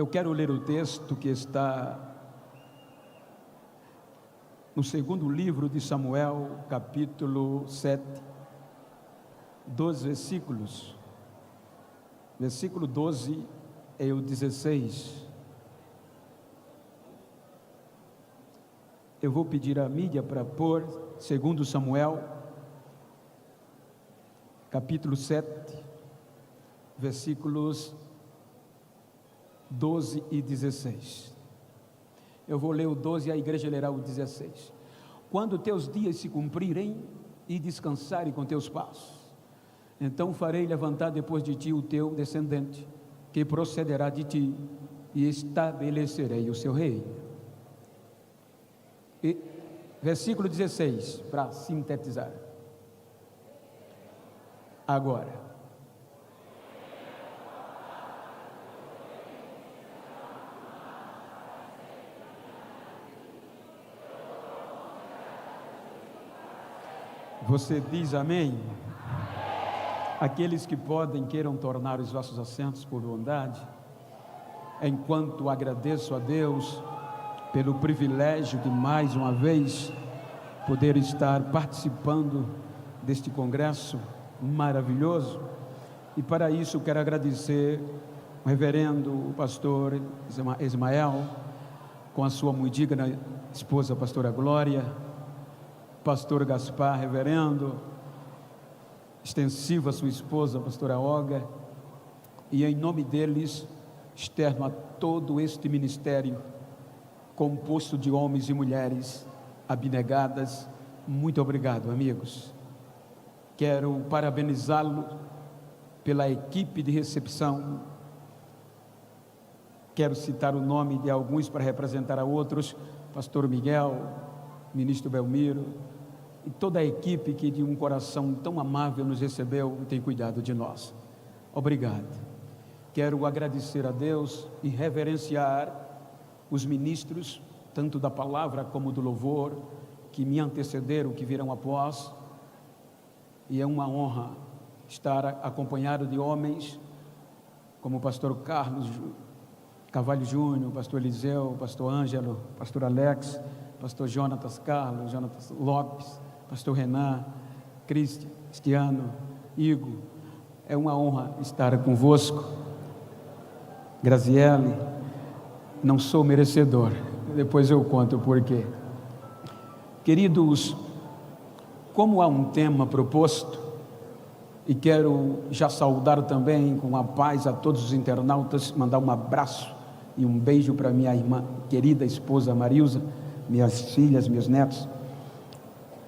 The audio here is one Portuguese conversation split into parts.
Eu quero ler o texto que está no segundo livro de Samuel, capítulo 7, 12 versículos. Versículo 12 e o 16. Eu vou pedir à mídia para pôr segundo Samuel, capítulo 7, versículos 12 e 16. Eu vou ler o 12 e a igreja lerá o 16. Quando teus dias se cumprirem e descansarem com teus passos, então farei levantar depois de ti o teu descendente, que procederá de ti, e estabelecerei o seu reino. E, versículo 16, para sintetizar. Agora, você diz amém? Aqueles que podem, queiram tornar os vossos assentos por bondade, enquanto agradeço a Deus pelo privilégio de mais uma vez poder estar participando deste congresso maravilhoso. E para isso quero agradecer o reverendo, o pastor Ismael, com a sua muito digna esposa, a pastora Glória, pastor Gaspar, reverendo, extensiva sua esposa, a pastora Olga, e em nome deles externo a todo este ministério composto de homens e mulheres abnegadas. Muito obrigado, amigos. Quero parabenizá-lo pela equipe de recepção. Quero citar o nome de alguns para representar a outros: pastor Miguel, ministro Belmiro, e toda a equipe que de um coração tão amável nos recebeu e tem cuidado de nós. Obrigado. Quero agradecer a Deus e reverenciar os ministros, tanto da palavra como do louvor, que me antecederam, que virão após, e é uma honra estar acompanhado de homens como o pastor Carlos Carvalho Júnior, pastor Eliseu, pastor Ângelo, pastor Alex, pastor Jonatas Carlos, Jonatas Lopes, pastor Renan, Cristiano, Igor. É uma honra estar convosco. Graziele, não sou merecedor, depois eu conto o porquê. Queridos, como há um tema proposto, e quero já saudar também com a paz a todos os internautas, mandar um abraço e um beijo para minha irmã, querida esposa Marilza, minhas filhas, meus netos,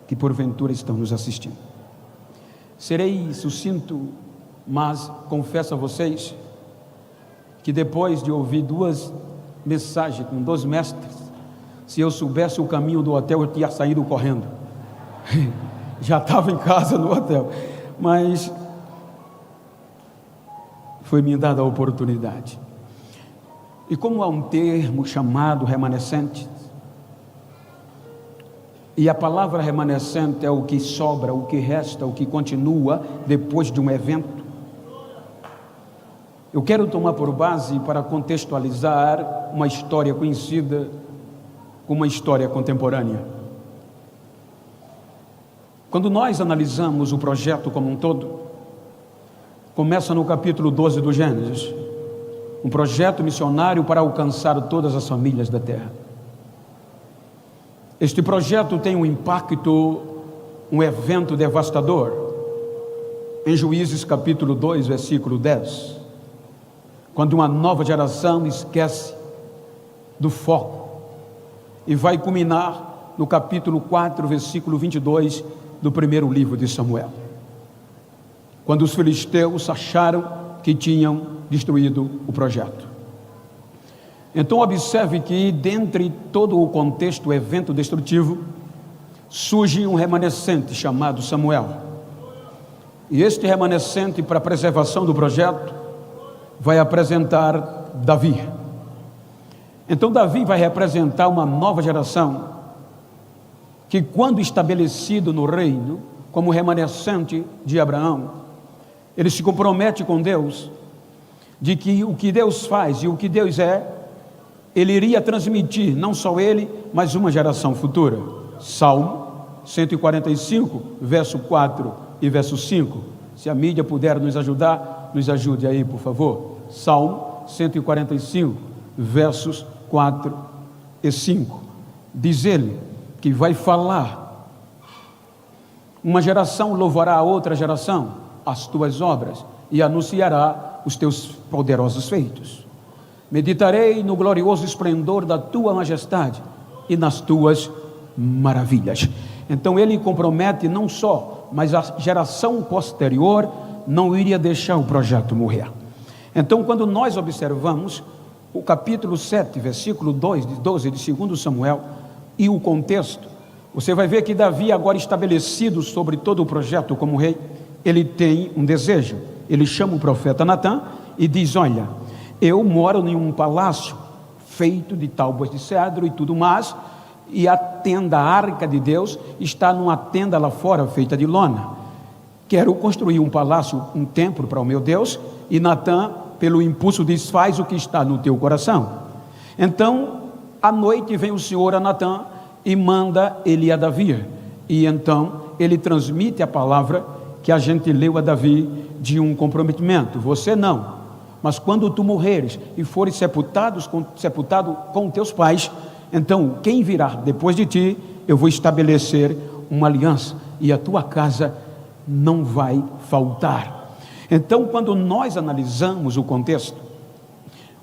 que porventura estão nos assistindo. Serei sucinto, mas confesso a vocês que depois de ouvir duas mensagens com 2 mestres, se eu soubesse o caminho do hotel, eu tinha saído correndo. Já estava em casa no hotel, mas foi me dada a oportunidade. E como há um termo chamado remanescente, e a palavra remanescente é o que sobra, o que resta, o que continua depois de um evento, eu quero tomar por base para contextualizar uma história conhecida como uma história contemporânea. Quando nós analisamos o projeto como um todo, começa no capítulo 12 do Gênesis, um projeto missionário para alcançar todas as famílias da terra. Este projeto tem um impacto, um evento devastador, em Juízes capítulo 2, versículo 10, quando uma nova geração esquece do foco, e vai culminar no capítulo 4, versículo 22 do primeiro livro de Samuel, quando os filisteus acharam que tinham destruído o projeto. Então observe que dentre todo o contexto, o evento destrutivo, surge um remanescente chamado Samuel, e este remanescente, para a preservação do projeto, vai apresentar Davi. Então Davi vai representar uma nova geração que, quando estabelecido no reino como remanescente de Abraão, ele se compromete com Deus de que o que Deus faz e o que Deus é, ele iria transmitir, não só ele, mas uma geração futura. Salmo 145, verso 4 e verso 5. Se a mídia puder nos ajudar, nos ajude aí, por favor. Salmo 145, versos 4 e 5. Diz ele que vai falar: uma geração louvará a outra geração as tuas obras e anunciará os teus poderosos feitos. Meditarei no glorioso esplendor da tua majestade e nas tuas maravilhas. Então ele compromete não só, mas a geração posterior não iria deixar o projeto morrer. Então, quando nós observamos o capítulo 7, versículo 12 de 2 Samuel e o contexto, você vai ver que Davi, agora estabelecido sobre todo o projeto como rei, ele tem um desejo. Ele chama o profeta Natã e diz: olha, eu moro em um palácio feito de tábuas de cedro e tudo mais, e a tenda, a arca de Deus, está numa tenda lá fora feita de lona. Quero construir um palácio, um templo para o meu Deus. E Natã, pelo impulso, diz: faz o que está no teu coração. Então, à noite vem o Senhor a Natã e manda ele a Davi. E então ele transmite a palavra que a gente leu a Davi, de um comprometimento: você não, mas quando tu morreres e fores sepultado com teus pais, então quem virá depois de ti, eu vou estabelecer uma aliança e a tua casa não vai faltar. Então, quando nós analisamos o contexto,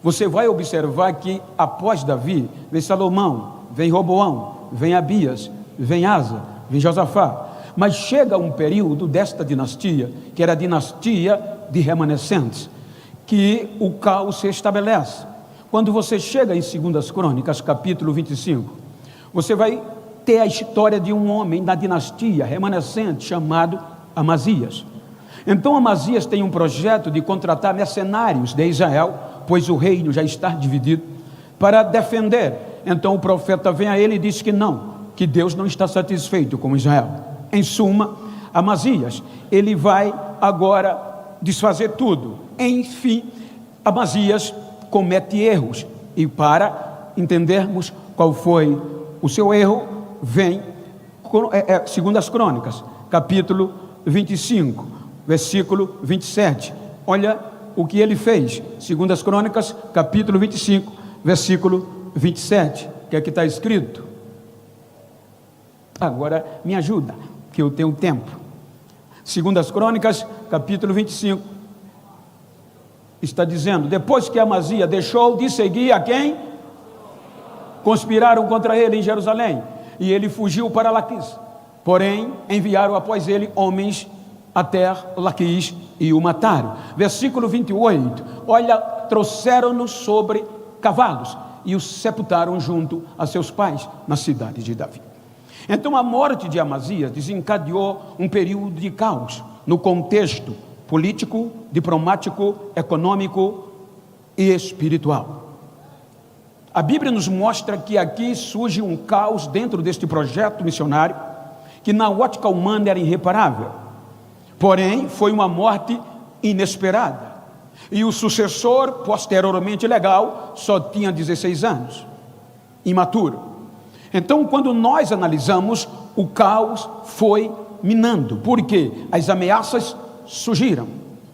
você vai observar que após Davi vem Salomão, vem Roboão, vem Abias, vem Asa, vem Josafá. Mas chega um período desta dinastia, que era a dinastia de remanescentes, que o caos se estabelece. Quando você chega em 2 Crônicas, capítulo 25, você vai ter a história de um homem da dinastia remanescente chamado Amazias. Então Amazias tem um projeto de contratar mercenários de Israel, pois o reino já está dividido, para defender. Então o profeta vem a ele e diz que não, que Deus não está satisfeito com Israel. Em suma, Amazias, ele vai agora desfazer tudo. Enfim, Amazias comete erros, e para entendermos qual foi o seu erro, vem 2 Crônicas, capítulo 25, versículo 27. Olha o que ele fez. 2 Crônicas, capítulo 25, versículo 27. O que é que está escrito? Agora me ajuda, que eu tenho tempo. 2 Crônicas, capítulo 25, está dizendo: depois que Amazias deixou de seguir a quem? Conspiraram contra ele em Jerusalém, e ele fugiu para Laquis. Porém, enviaram após ele homens até Laquis e o mataram. Versículo 28, olha, trouxeram-no sobre cavalos e o sepultaram junto a seus pais na cidade de Davi. Então a morte de Amazias desencadeou um período de caos no contexto político, diplomático, econômico e espiritual. A Bíblia nos mostra que aqui surge um caos dentro deste projeto missionário, que na ótica humana era irreparável. Porém, foi uma morte inesperada. E o sucessor, posteriormente legal, só tinha 16 anos, imaturo. Então, quando nós analisamos, o caos foi minando, porque as ameaças surgiram.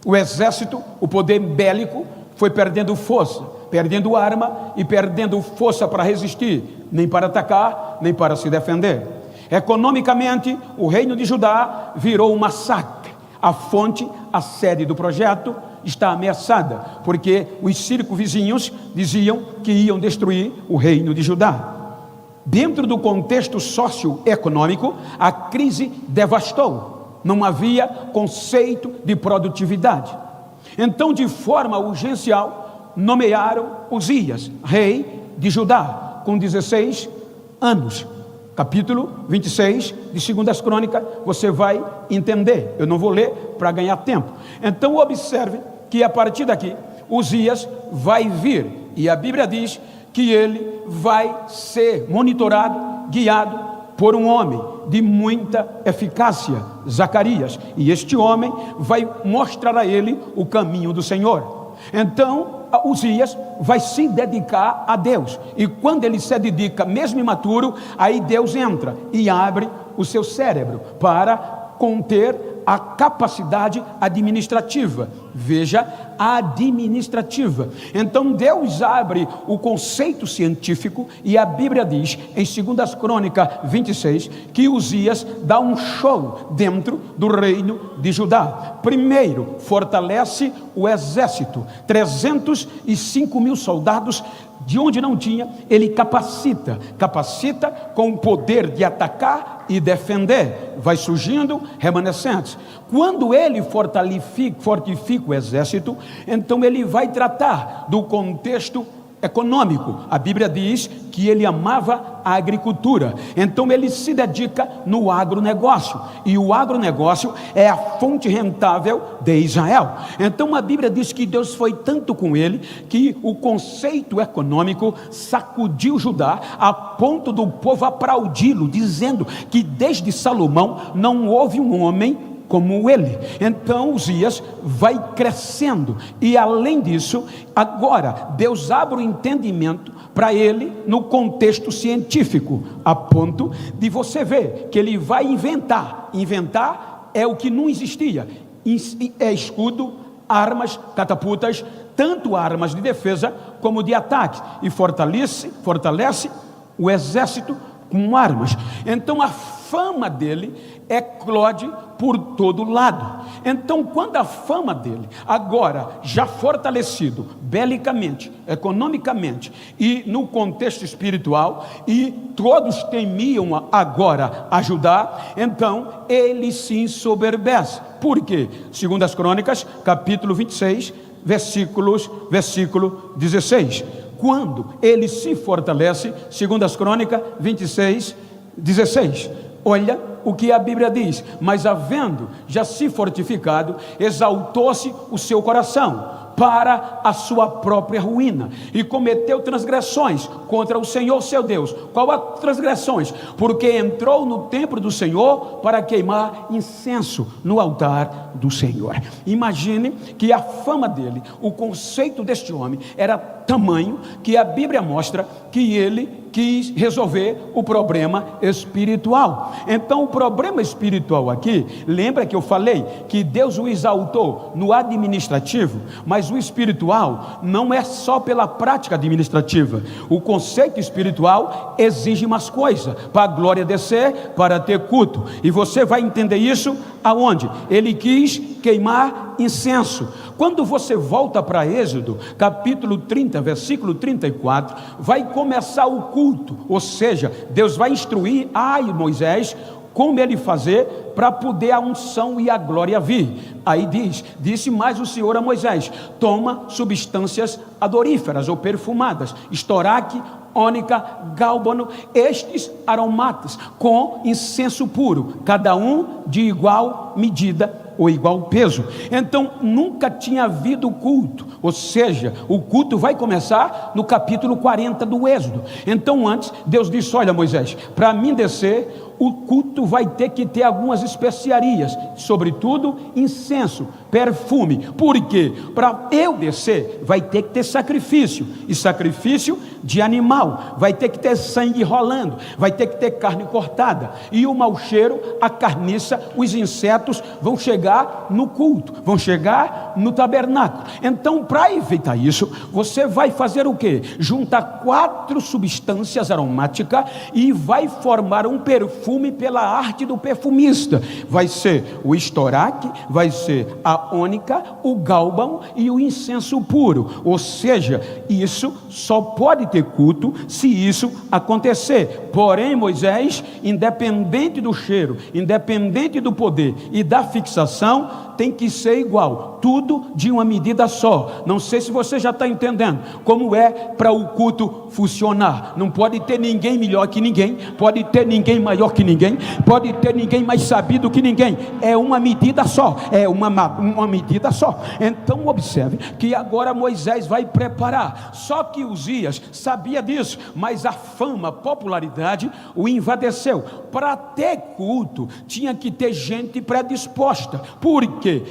O exército, o poder bélico, foi perdendo força, perdendo arma e perdendo força para resistir, nem para atacar, nem para se defender. Economicamente, o reino de Judá virou um massacre. A fonte, a sede do projeto, está ameaçada, porque os circunvizinhos diziam que iam destruir o reino de Judá. Dentro do contexto socioeconômico, a crise devastou. Não havia conceito de produtividade. Então, de forma urgencial, nomearam Uzias, rei de Judá, com 16 anos. Capítulo 26 de 2 Crônicas, você vai entender. Eu não vou ler para ganhar tempo. Então, observe que a partir daqui, Uzias vai vir, e a Bíblia diz que ele vai ser monitorado, guiado por um homem de muita eficácia, Zacarias, e este homem vai mostrar a ele o caminho do Senhor. Então Uzias vai se dedicar a Deus, e quando ele se dedica, mesmo imaturo, aí Deus entra e abre o seu cérebro para conter a capacidade administrativa. Veja, administrativa. Então Deus abre o conceito científico, e a Bíblia diz em 2 Crônicas 26 que Uzias dá um show dentro do reino de Judá. Primeiro, fortalece o exército, 305.000 soldados. De onde não tinha, ele capacita com o poder de atacar e defender. Vai surgindo remanescentes. Quando ele fortifica o exército, então ele vai tratar do contexto econômico. A Bíblia diz que ele amava a agricultura, então ele se dedica no agronegócio, e o agronegócio é a fonte rentável de Israel. Então a Bíblia diz que Deus foi tanto com ele, que o conceito econômico sacudiu Judá, a ponto do povo aplaudi-lo, dizendo que desde Salomão não houve um homem como ele. Então Uzias vai crescendo, e além disso, agora Deus abre o entendimento para ele no contexto científico, a ponto de você ver que ele vai inventar é o que não existia, é escudo, armas, catapultas, tanto armas de defesa como de ataque, e fortalece o exército com armas. Então a fama dele eclode por todo lado. Então, quando a fama dele, agora já fortalecido belicamente, economicamente e no contexto espiritual, e todos temiam agora ajudar, então ele se ensoberbece. Por quê? 2 Crônicas, capítulo 26, versículo 16. Quando ele se fortalece, 2 Crônicas 26, 16. Olha o que a Bíblia diz: mas havendo já se fortificado, exaltou-se o seu coração para a sua própria ruína, e cometeu transgressões contra o Senhor seu Deus. Qual as transgressões? Porque entrou no templo do Senhor para queimar incenso no altar do Senhor. Imagine que a fama dele, o conceito deste homem era tamanho, que a Bíblia mostra que ele quis resolver o problema espiritual. Então o problema espiritual aqui, lembra que eu falei que Deus o exaltou no administrativo, mas o espiritual não é só pela prática administrativa. O conceito espiritual exige mais coisas, para a glória descer, para ter culto, e você vai entender isso aonde? Ele quis queimar incenso. Quando você volta para Êxodo, capítulo 30, versículo 34, vai começar o culto, ou seja, Deus vai instruir a Moisés como ele fazer para poder a unção e a glória vir. Aí disse mais o Senhor a Moisés: toma substâncias adoríferas ou perfumadas, estoraque, ônica, gálbano, estes aromatas com incenso puro, cada um de igual medida ou igual peso. Então nunca tinha havido culto, ou seja, o culto vai começar no capítulo 40 do Êxodo. Então antes Deus disse: olha Moisés, para mim descer, o culto vai ter que ter algumas especiarias, sobretudo incenso, perfume. Por quê? Para eu descer, vai ter que ter sacrifício, e sacrifício de animal, vai ter que ter sangue rolando, vai ter que ter carne cortada, e o mau cheiro, a carniça, os insetos vão chegar no culto, vão chegar no tabernáculo. Então, para evitar isso, você vai fazer o quê? Juntar 4 substâncias aromáticas e vai formar um perfume pela arte do perfumista. Vai ser o estoraque, vai ser a ônica, o gálbano e o incenso puro. Ou seja, isso só pode ter culto se isso acontecer. Porém, Moisés, independente do cheiro, independente do poder e da fixação, tem que ser igual, tudo de uma medida só. Não sei se você já está entendendo como é para o culto funcionar. Não pode ter ninguém melhor que ninguém, pode ter ninguém maior que ninguém, pode ter ninguém mais sabido que ninguém. É uma medida só, é uma medida só. Então observe que agora Moisés vai preparar. Só que Uzias sabia disso, mas a fama, a popularidade o envadeceu. Para ter culto, tinha que ter gente predisposta, porque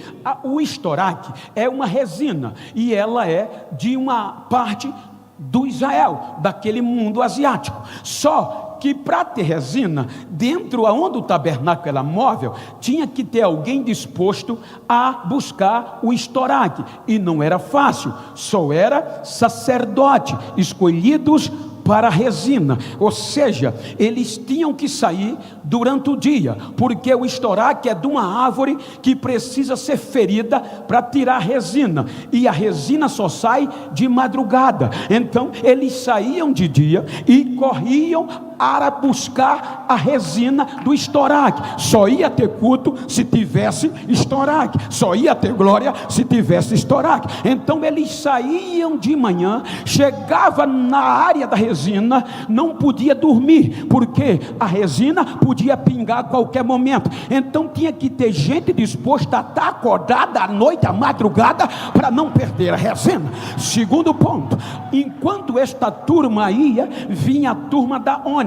o estoraque é uma resina, e ela é de uma parte do Israel, daquele mundo asiático. Só que para ter resina, dentro aonde o tabernáculo era móvel, tinha que ter alguém disposto a buscar o estoraque, e não era fácil, só era sacerdote, escolhidos para a resina, ou seja, eles tinham que sair durante o dia, porque o estoraque é de uma árvore que precisa ser ferida para tirar a resina, e a resina só sai de madrugada. Então eles saíam de dia e corriam para buscar a resina do estoraque. Só ia ter culto se tivesse estoraque, só ia ter glória se tivesse estoraque. Então eles saíam de manhã, chegava na área da resina, não podia dormir, porque a resina podia pingar a qualquer momento. Então tinha que ter gente disposta a estar acordada à noite, à madrugada, para não perder a resina. Segundo ponto, enquanto esta turma ia, vinha a turma da ônica.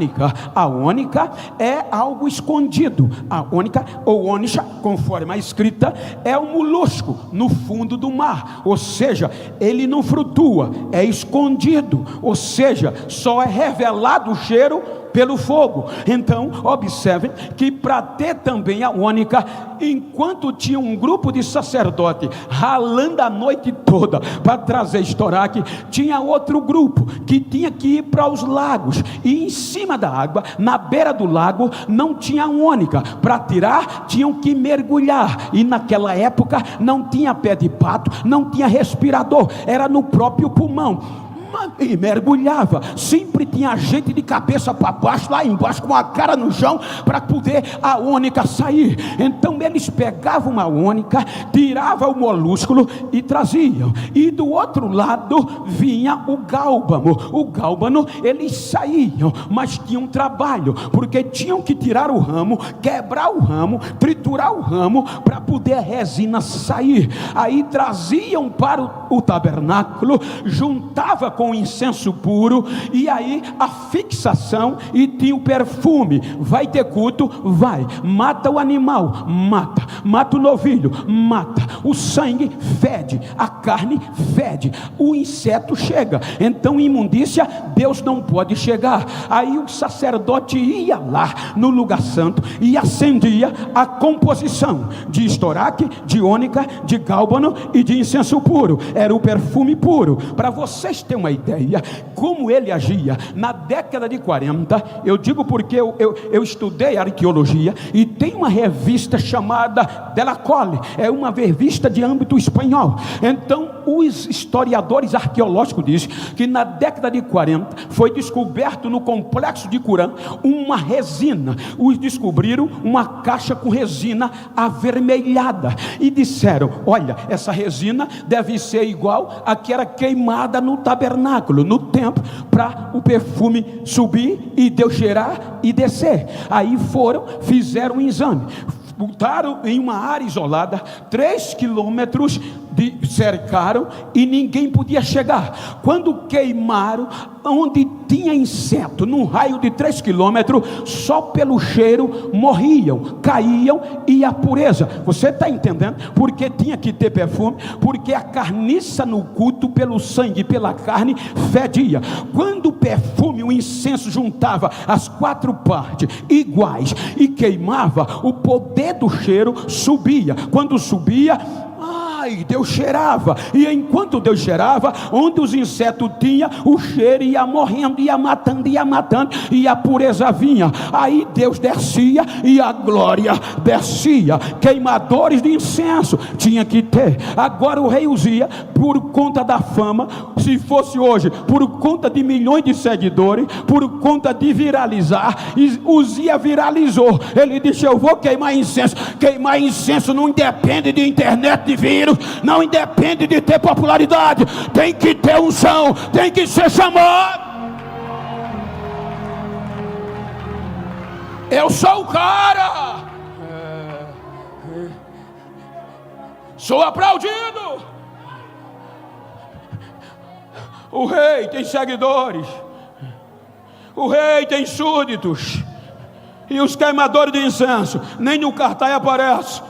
A ônica é algo escondido. A ônica ou ônica, conforme a escrita, é um molusco no fundo do mar, ou seja, ele não flutua, é escondido, ou seja, só é revelado o cheiro pelo fogo. Então observem que para ter também a ônica, enquanto tinha um grupo de sacerdote ralando a noite toda para trazer estoraque, tinha outro grupo que tinha que ir para os lagos, e em cima da água, na beira do lago, não tinha ônica. Para tirar, tinham que mergulhar, e naquela época não tinha pé de pato, não tinha respirador, era no próprio pulmão. E mergulhava, sempre tinha gente de cabeça para baixo, lá embaixo, com a cara no chão, para poder a ônica sair. Então eles pegavam uma ônica, tiravam o molúsculo e traziam, e do outro lado vinha o gálbano. Eles saíam, mas tinham trabalho, porque tinham que tirar o ramo, quebrar o ramo, triturar o ramo, para poder a resina sair. Aí traziam para o tabernáculo, juntava com incenso puro, e aí a fixação, e tinha o perfume. Vai ter culto? Vai. Mata o animal? Mata o novilho? Mata. O sangue fede, a carne fede, o inseto chega. Então imundícia, Deus não pode chegar. Aí o sacerdote ia lá no lugar santo e acendia a composição de estoraque, de ônica, de gálbano e de incenso puro. Era o perfume puro. Para vocês terem uma ideia como ele agia na década de 40, eu digo porque eu estudei arqueologia, e tem uma revista chamada Della Colle, é uma revista de âmbito espanhol. Então os historiadores arqueológicos dizem que na década de 40 foi descoberto no complexo de Qumran uma resina. Os descobriram uma caixa com resina avermelhada, e disseram: olha, essa resina deve ser igual a que era queimada no tabernáculo, no templo, para o perfume subir e Deus cheirar e descer. Aí fizeram um exame, botaram em uma área isolada, 3 quilômetros cercaram, e ninguém podia chegar. Quando queimaram, onde tinha inseto, num raio de 3 quilômetros, só pelo cheiro morriam, caíam, e a pureza. Você está entendendo? Porque tinha que ter perfume, porque a carniça no culto, pelo sangue, pela carne, fedia. Quando o perfume, o incenso juntava as 4 partes iguais e queimava, o poder do cheiro subia. Quando subia, Deus cheirava, e enquanto Deus cheirava, onde os insetos tinham, o cheiro ia morrendo, ia matando, e a pureza vinha. Aí Deus descia e a glória descia. Queimadores de incenso tinha que ter. Agora o rei Uzia, por conta da fama, se fosse hoje, por conta de milhões de seguidores, por conta de viralizar, Uzia viralizou. Ele disse: eu vou queimar incenso. Queimar incenso não depende de internet, de vírus, não independe de ter popularidade, tem que ter unção, tem que ser chamado. Eu sou o cara, sou aplaudido. O rei tem seguidores, o rei tem súditos, e os queimadores de incenso nem no cartaz aparecem.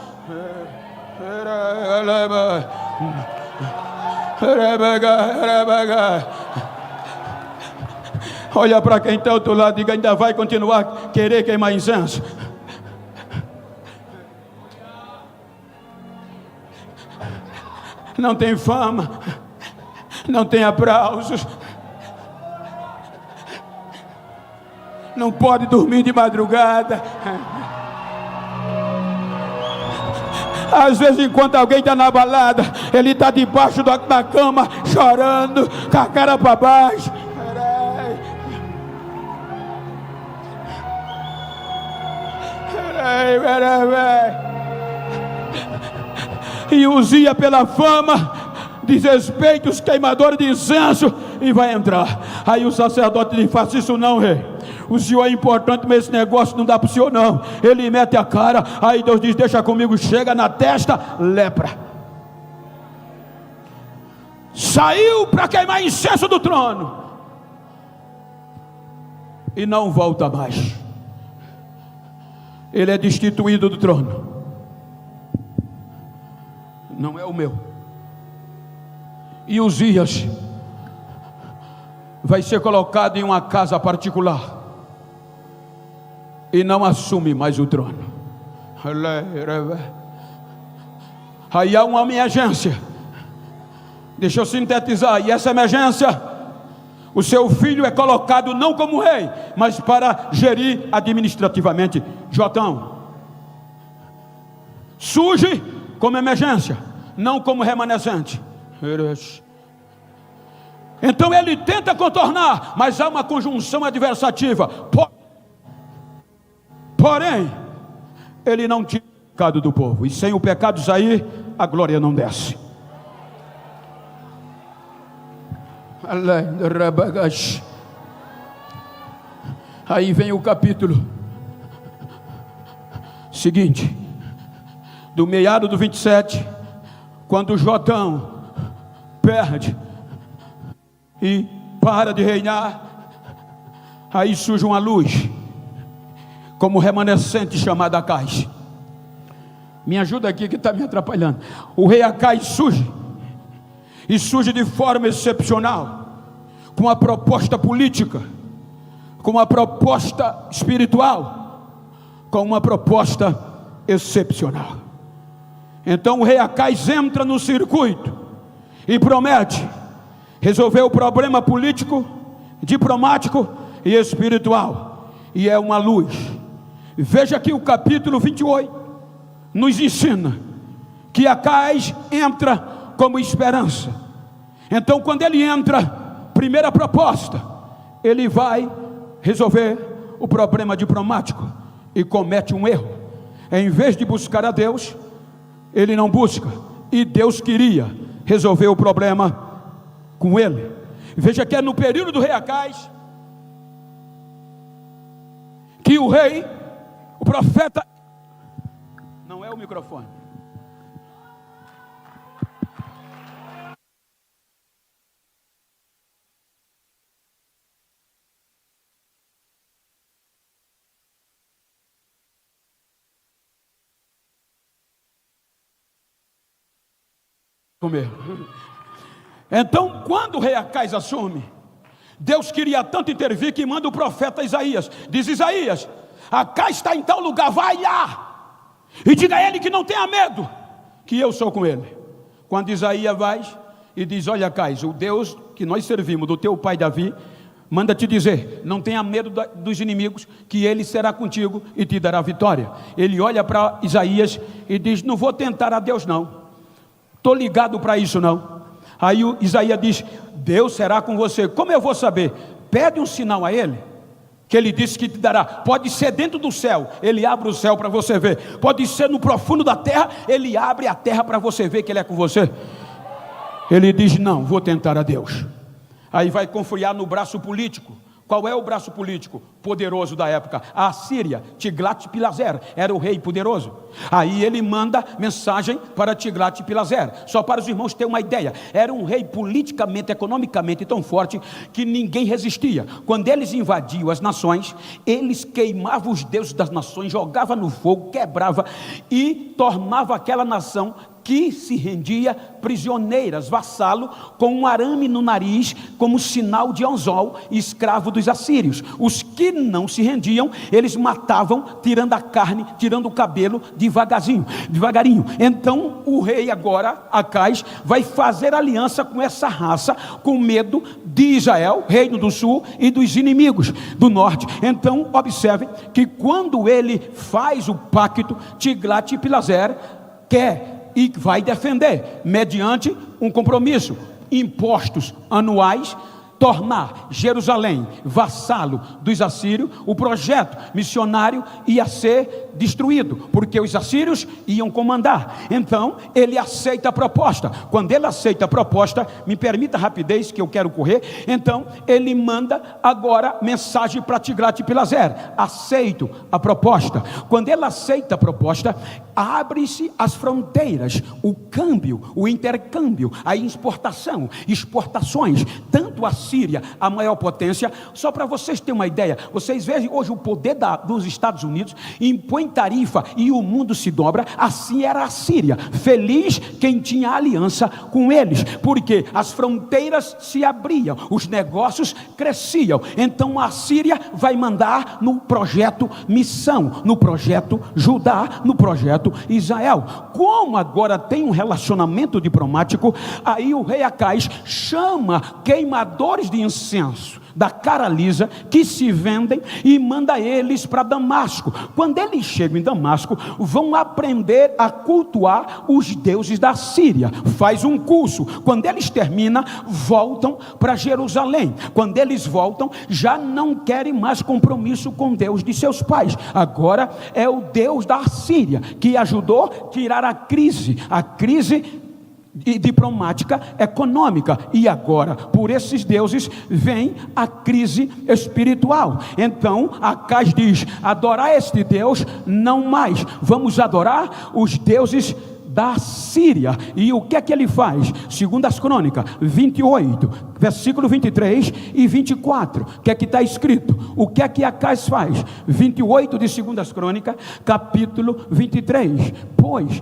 Olha para quem está ao outro lado e diga: ainda vai continuar a querer queimar incenso? Não tem fama, não tem aplausos, não pode dormir de madrugada. Às vezes, enquanto alguém está na balada, ele está debaixo da cama, chorando, com a cara para baixo. E Uzias, pela fama, desrespeita os queimadores de incenso e vai entrar. Aí o sacerdote diz: faça isso não, rei. O senhor é importante, mas esse negócio não dá para o senhor não. Ele mete a cara. Aí Deus diz: deixa comigo. Chega na testa, lepra. Saiu para queimar incenso do trono e não volta mais. Ele é destituído do trono. Não é o meu. E Uzias vai ser colocado em uma casa particular e não assume mais o trono. Aí há uma emergência. Deixa eu sintetizar. E essa emergência, o seu filho é colocado não como rei, mas para gerir administrativamente. Jotão, surge como emergência, não como remanescente. Então ele tenta contornar, mas há uma conjunção adversativa. Porém, ele não tira o pecado do povo, e sem o pecado sair, a glória não desce. Aí vem o capítulo seguinte, do meado do 27, quando Jotão perde e para de reinar. Aí surge uma luz, como remanescente, chamada Acais. Me ajuda aqui que está me atrapalhando. O rei Acais surge, e surge de forma excepcional, com uma proposta política, com uma proposta espiritual, com uma proposta excepcional. Então o rei Acais entra no circuito e promete resolver o problema político, diplomático e espiritual, e é uma luz. Veja que o capítulo 28 nos ensina que Acais entra como esperança. Então quando ele entra, primeira proposta, ele vai resolver o problema diplomático e comete um erro. Em vez de buscar a Deus, ele não busca, e Deus queria resolver o problema com ele. Veja que é no período do rei Acais que o rei, o profeta, não é o microfone, comer. Então, quando o rei Acais assume, Deus queria tanto intervir que manda o profeta Isaías. Diz: Isaías, Acais está em tal lugar, vai lá e diga a ele que não tenha medo, que eu sou com ele. Quando Isaías vai e diz: olha, Acais, o Deus que nós servimos, do teu pai Davi, manda te dizer: não tenha medo dos inimigos, que ele será contigo e te dará vitória. Ele olha para Isaías e diz: não vou tentar a Deus não, estou ligado para isso não. Aí o Isaías diz: Deus será com você. Como eu vou saber? Pede um sinal a ele, que ele disse que te dará. Pode ser dentro do céu, ele abre o céu para você ver. Pode ser no profundo da terra, ele abre a terra para você ver que ele é com você. Ele diz: não, vou tentar a Deus. Aí vai confiar no braço político, Qual é o braço político poderoso da época? A Assíria. Tiglat-Pileser era o rei poderoso. Aí ele manda mensagem para Tiglat-Pileser. Só para os irmãos terem uma ideia, era um rei politicamente, economicamente tão forte que ninguém resistia. Quando eles invadiam as nações, eles queimavam os deuses das nações, jogavam no fogo, quebrava e tornava aquela nação que se rendia prisioneiras, vassalo, com um arame no nariz, como sinal de anzol, escravo dos assírios. Os que não se rendiam, eles matavam, tirando a carne, tirando o cabelo, devagarinho. Então o rei agora, Acais, vai fazer aliança com essa raça, com medo de Israel, reino do sul, e dos inimigos do norte. Então observem que quando ele faz o pacto, Tiglat-Pileser quer e vai defender, mediante um compromisso, impostos anuais, tornar Jerusalém vassalo dos assírios. O projeto missionário ia ser destruído, porque os assírios iam comandar. Então ele aceita a proposta. Quando ele aceita a proposta, me permita a rapidez que eu quero correr. Então ele manda agora mensagem para Tiglat-Pileser: aceito a proposta. Quando ele aceita a proposta, abre-se as fronteiras, o câmbio, o intercâmbio, a exportação, exportações, tanto a Síria, a maior potência. Só para vocês terem uma ideia, vocês veem hoje o poder dos Estados Unidos, impõe tarifa e o mundo se dobra. Assim era a Síria, feliz quem tinha aliança com eles, porque as fronteiras se abriam, os negócios cresciam. Então a Síria vai mandar no projeto missão, no projeto Judá, no projeto Israel. Como agora tem um relacionamento diplomático, aí o rei Acais chama queimadores de incenso da cara lisa, que se vendem, e manda eles para Damasco. Quando eles chegam em Damasco, vão aprender a cultuar os deuses da Síria. Faz um curso. Quando eles terminam, voltam para Jerusalém. Quando eles voltam, já não querem mais compromisso com Deus de seus pais. Agora é o Deus da Síria que ajudou a tirar a crise diplomática, econômica, e agora por esses deuses vem a crise espiritual. Então Acais diz: adorar este Deus não mais, vamos adorar os deuses da Síria. E o que é que ele faz? Segundo as Crônicas 28, versículo 23 e 24, o que é que está escrito? O que é que Acais faz? 28 de Segundo as Crônicas, capítulo 23. Pois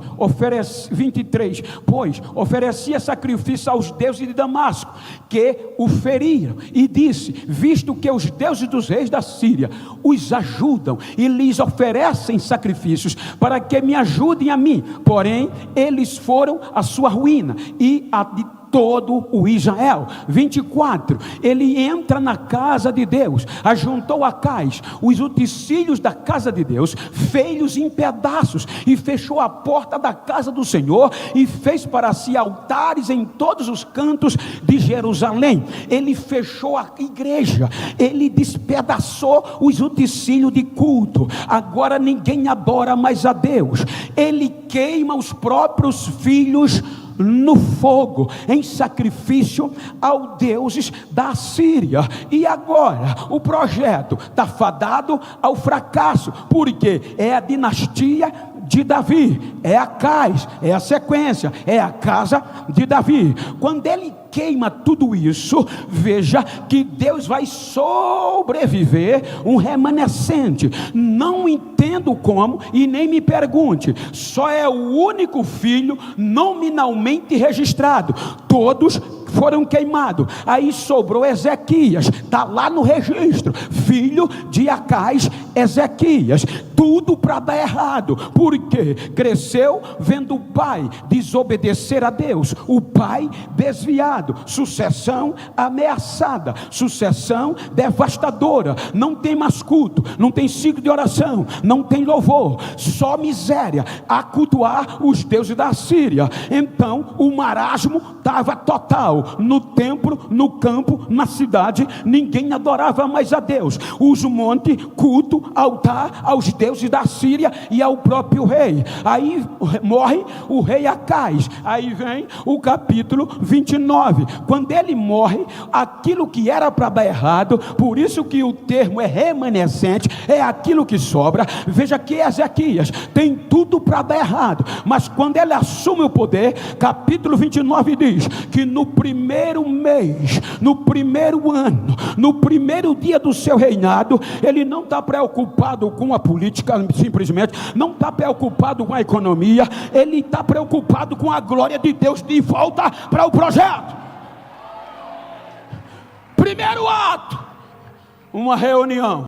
oferecia sacrifício aos deuses de Damasco, que o feriram, e disse: visto que os deuses dos reis da Síria os ajudam e lhes oferecem sacrifícios para que me ajudem a mim, porém eles foram a sua ruína e a de todo o Israel. 24, ele entra na casa de Deus, ajuntou Acais os utensílios da casa de Deus, fez-os em pedaços e fechou a porta da casa do Senhor e fez para si altares em todos os cantos de Jerusalém. Ele fechou a igreja, ele despedaçou os utensílios de culto. Agora ninguém adora mais a Deus. Ele queima os próprios filhos no fogo, em sacrifício aos deuses da Síria. E agora o projeto está fadado ao fracasso, porque é a dinastia de Davi, é Acais, é a sequência, é a casa de Davi. Quando ele queima tudo isso, veja que Deus vai sobreviver um remanescente. Não entendo como e nem me pergunte. Só é o único filho nominalmente registrado. Todos foram queimados. Aí sobrou Ezequias, está lá no registro, filho de Acais, Ezequias. Tudo para dar errado, porque cresceu vendo o pai desobedecer a Deus, o pai desviado, sucessão ameaçada, sucessão devastadora. Não tem mais culto, não tem ciclo de oração, não tem louvor, só miséria, a cultuar os deuses da Síria. Então o marasmo estava total. no templo, no campo, na cidade, ninguém adorava mais a Deus. Os montes, culto, altar aos deuses da Síria e ao próprio rei. Aí morre o rei Acais. Aí vem o capítulo 29. Quando ele morre, aquilo que era para dar errado, por isso que o termo é remanescente, é aquilo que sobra. Veja que Ezequias tem tudo para dar errado, mas quando ele assume o poder, capítulo 29 diz que no primeiro mês, no primeiro ano, no primeiro dia do seu reinado, ele não está preocupado com a política, simplesmente, não está preocupado com a economia, ele está preocupado com a glória de Deus de volta para o projeto. Primeiro ato, uma reunião,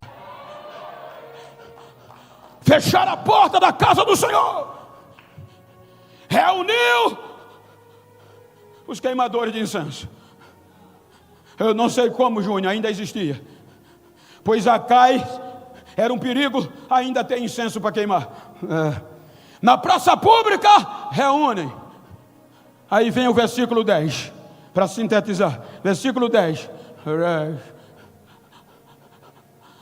fechar a porta da casa do Senhor, reuniu os queimadores de incenso. Eu não sei como, Júnior, ainda existia, pois Acais era um perigo ainda ter incenso para queimar. Na praça pública, reúnem. Aí vem o versículo 10, para sintetizar, versículo 10.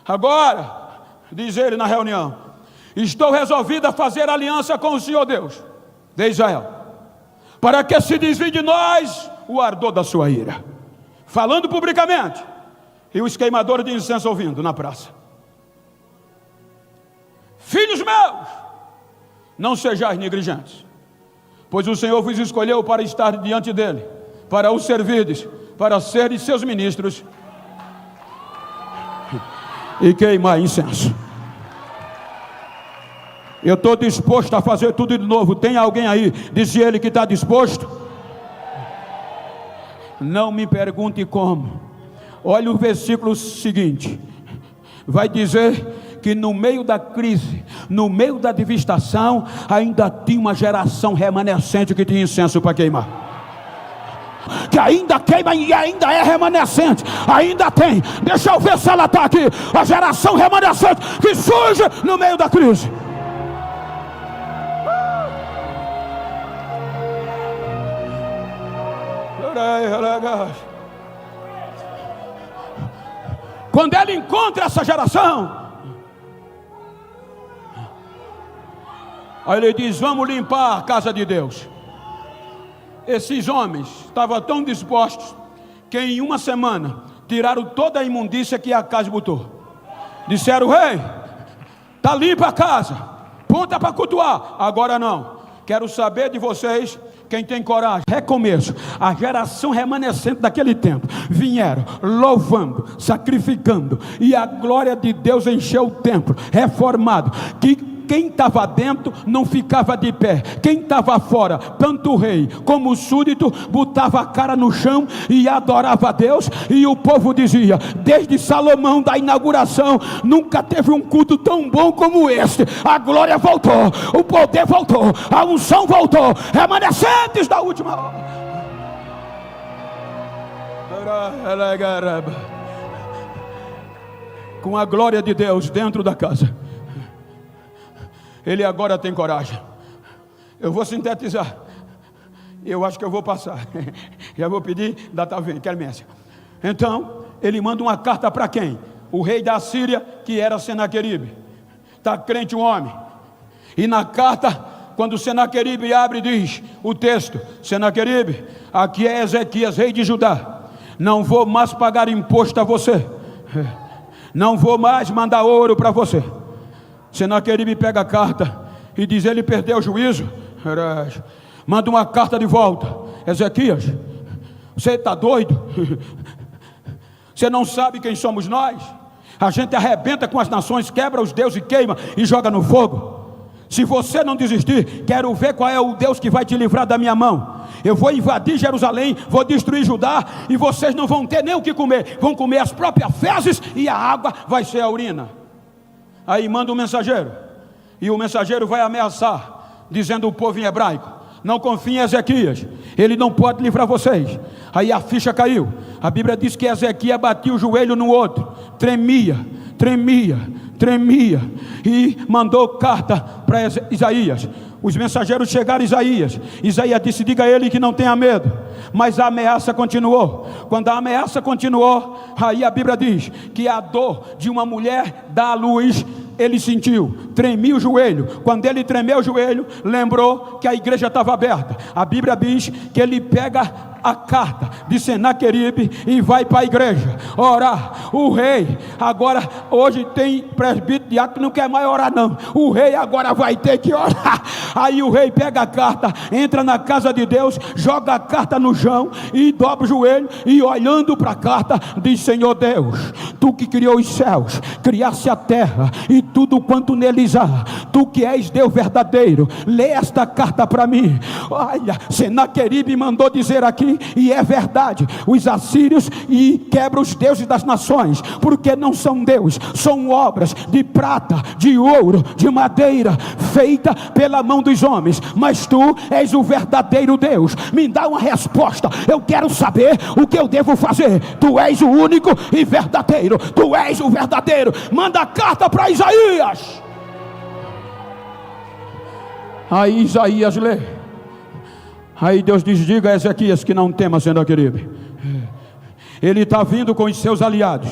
Agora, diz ele na reunião, estou resolvido a fazer aliança com o Senhor Deus de Israel, para que se desvie de nós o ardor da sua ira. Falando publicamente, e os queimadores de incenso ouvindo na praça. Filhos meus, não sejais negligentes, pois o Senhor vos escolheu para estar diante dele, para o servirdes, para serem seus ministros e queimar incenso. Eu estou disposto a fazer tudo de novo. Tem alguém aí? Diz ele que está disposto. Não me pergunte como. Olha o versículo seguinte. Vai dizer que no meio da crise, no meio da devastação, ainda tinha uma geração remanescente que tinha incenso para queimar, que ainda queima e ainda é remanescente, ainda tem. Deixa eu ver se ela está aqui. A geração remanescente que surge no meio da crise. Quando ele encontra essa geração, aí ele diz: vamos limpar a casa de Deus. Esses homens estavam tão dispostos que em uma semana tiraram toda a imundícia que Acais botou. Disseram: rei, está limpa a casa, pronta para cultuar. Agora não, quero saber de vocês quem tem coragem. Recomeço. A geração remanescente daquele tempo vieram louvando, sacrificando, e a glória de Deus encheu o templo, reformado. Quem estava dentro não ficava de pé, quem estava fora, tanto o rei como o súdito, botava a cara no chão e adorava a Deus. E o povo dizia: desde Salomão da inauguração, nunca teve um culto tão bom como este. A glória voltou, o poder voltou, a unção voltou, remanescentes da última hora. Com a glória de Deus dentro da casa, ele agora tem coragem. Eu vou sintetizar. Eu acho que eu vou passar. Já vou pedir data vem, quermesse. Então, ele manda uma carta para quem? O rei da Síria, que era Senaqueribe. Está crente um homem. E na carta, quando Senaqueribe abre, diz o texto: Senaqueribe, aqui é Ezequias, rei de Judá. Não vou mais pagar imposto a você. Não vou mais mandar ouro para você. Senaqueribe pega a carta e diz: ele perdeu o juízo. Manda uma carta de volta. Ezequias, você está doido? Você não sabe quem somos nós? A gente arrebenta com as nações, quebra os deuses, queima e joga no fogo. Se você não desistir, quero ver qual é o Deus que vai te livrar da minha mão. Eu vou invadir Jerusalém, vou destruir Judá, e vocês não vão ter nem o que comer. Vão comer as próprias fezes e a água vai ser a urina. Aí manda um mensageiro, e o mensageiro vai ameaçar, dizendo o povo em hebraico: não confie em Ezequias, ele não pode livrar vocês. Aí a ficha caiu. A Bíblia diz que Ezequias batia o joelho no outro, tremia, e mandou carta para Isaías. Os mensageiros chegaram a Isaías. Isaías disse: diga a ele que não tenha medo. Mas a ameaça continuou. Quando a ameaça continuou, aí a Bíblia diz que a dor de uma mulher dar à luz, ele sentiu, tremia o joelho. Quando ele tremeu o joelho, lembrou que a igreja estava aberta. A Bíblia diz que ele pega a carta de Senaqueribe e vai para a igreja orar. O rei agora, hoje tem presbítero, diácono que não quer mais orar não. O rei agora vai ter que orar. Aí o rei pega a carta, entra na casa de Deus, joga a carta no chão e dobra o joelho e olhando para a carta diz: Senhor Deus, tu que criou os céus, criaste a terra e tudo quanto neles há, tu que és Deus verdadeiro, lê esta carta para mim. Olha, Senaqueribe mandou dizer aqui, e é verdade, os assírios e quebram os deuses das nações, porque não são Deus, são obras de prata, de ouro, de madeira, feita pela mão dos homens, mas tu és o verdadeiro Deus. Me dá uma resposta, eu quero saber o que eu devo fazer. Tu és o único e verdadeiro, tu és o verdadeiro. Manda a carta para Isaías. Aí Isaías lê. Aí Deus diz: diga a Ezequias que não tema, Senaqueribe. Ele está vindo com os seus aliados,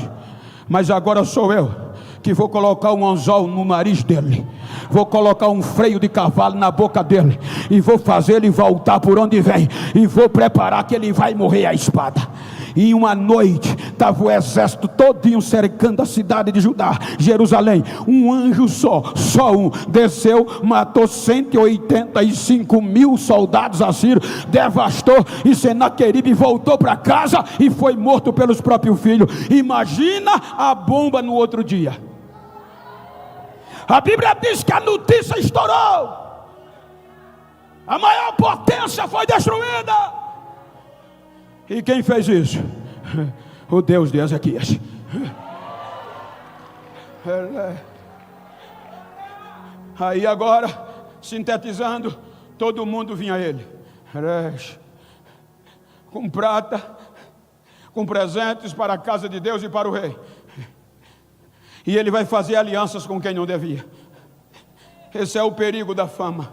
mas agora sou eu que vou colocar um anzol no nariz dele, vou colocar um freio de cavalo na boca dele, e vou fazer ele voltar por onde vem, e vou preparar que ele vai morrer à espada. E uma noite estava o exército todinho cercando a cidade de Judá, Jerusalém. Um anjo só um, desceu, matou 185 mil soldados assírios, devastou, e Senaqueribe voltou para casa e foi morto pelos próprios filhos. Imagina a bomba no outro dia. A Bíblia diz que a notícia estourou, a maior potência foi destruída. E quem fez isso? O Deus de Ezequias. Aí agora, sintetizando, todo mundo vinha a ele, com prata, com presentes para a casa de Deus e para o rei. E ele vai fazer alianças com quem não devia. Esse é o perigo da fama.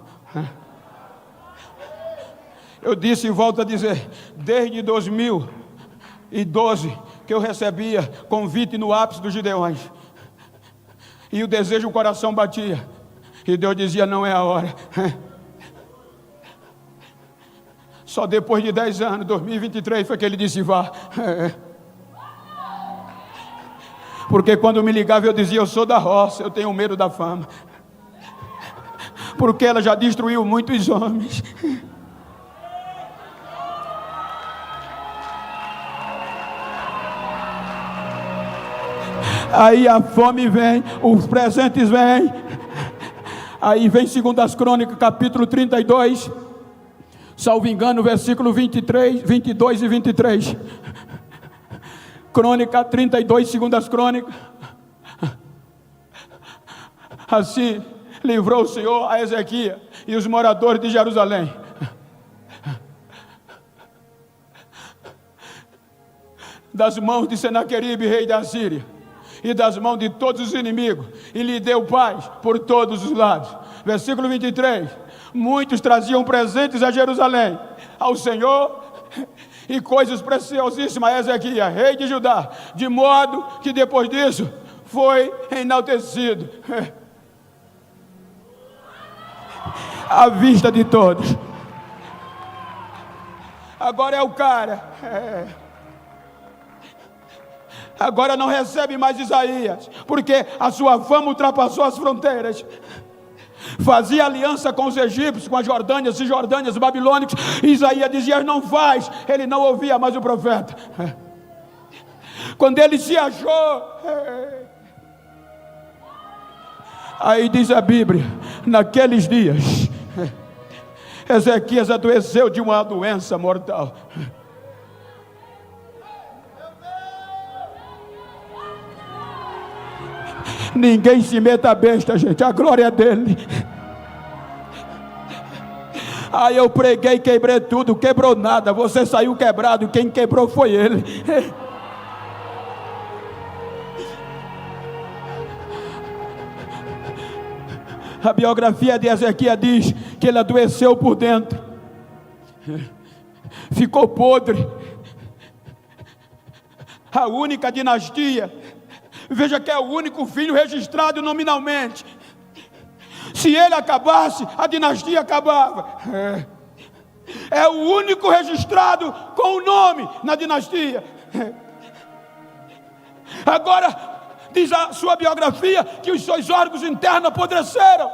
Eu disse e volto a dizer, desde 2012 que eu recebia convite no ápice dos Gideões, e o desejo, o coração batia, e Deus dizia: não é a hora. Só depois de 10 anos, 2023, foi que ele disse: vá. Porque quando me ligava eu dizia: eu sou da roça, eu tenho medo da fama, porque ela já destruiu muitos homens. Aí a fome vem, os presentes vêm. Aí vem 2 Crônicas, capítulo 32, salvo engano, versículo 23, 22 e 23. Crônica 32, 2 Crônicas. Assim livrou o Senhor a Ezequias e os moradores de Jerusalém das mãos de Senaqueribe, rei da Síria, e das mãos de todos os inimigos, e lhe deu paz por todos os lados. Versículo 23. Muitos traziam presentes a Jerusalém, ao Senhor, e coisas preciosíssimas a Ezequias, rei de Judá, de modo que depois disso foi enaltecido à vista de todos. Agora é o cara, agora não recebe mais Isaías, porque a sua fama ultrapassou as fronteiras. Fazia aliança com os egípcios, com as Jordânias, Cisjordânias, babilônicos. Isaías dizia: não faz. Ele não ouvia mais o profeta. Quando ele se achou, aí diz a Bíblia, naqueles dias Ezequias adoeceu de uma doença mortal. Ninguém se meta a besta, gente, a glória é dele. Aí eu preguei, quebrei tudo, quebrou nada, você saiu quebrado, quem quebrou foi ele. A biografia de Ezequias diz que ele adoeceu por dentro, ficou podre. A única dinastia, veja que é o único filho registrado nominalmente. Se ele acabasse, a dinastia acabava. É o único registrado com o nome na dinastia. Agora, diz a sua biografia que os seus órgãos internos apodreceram,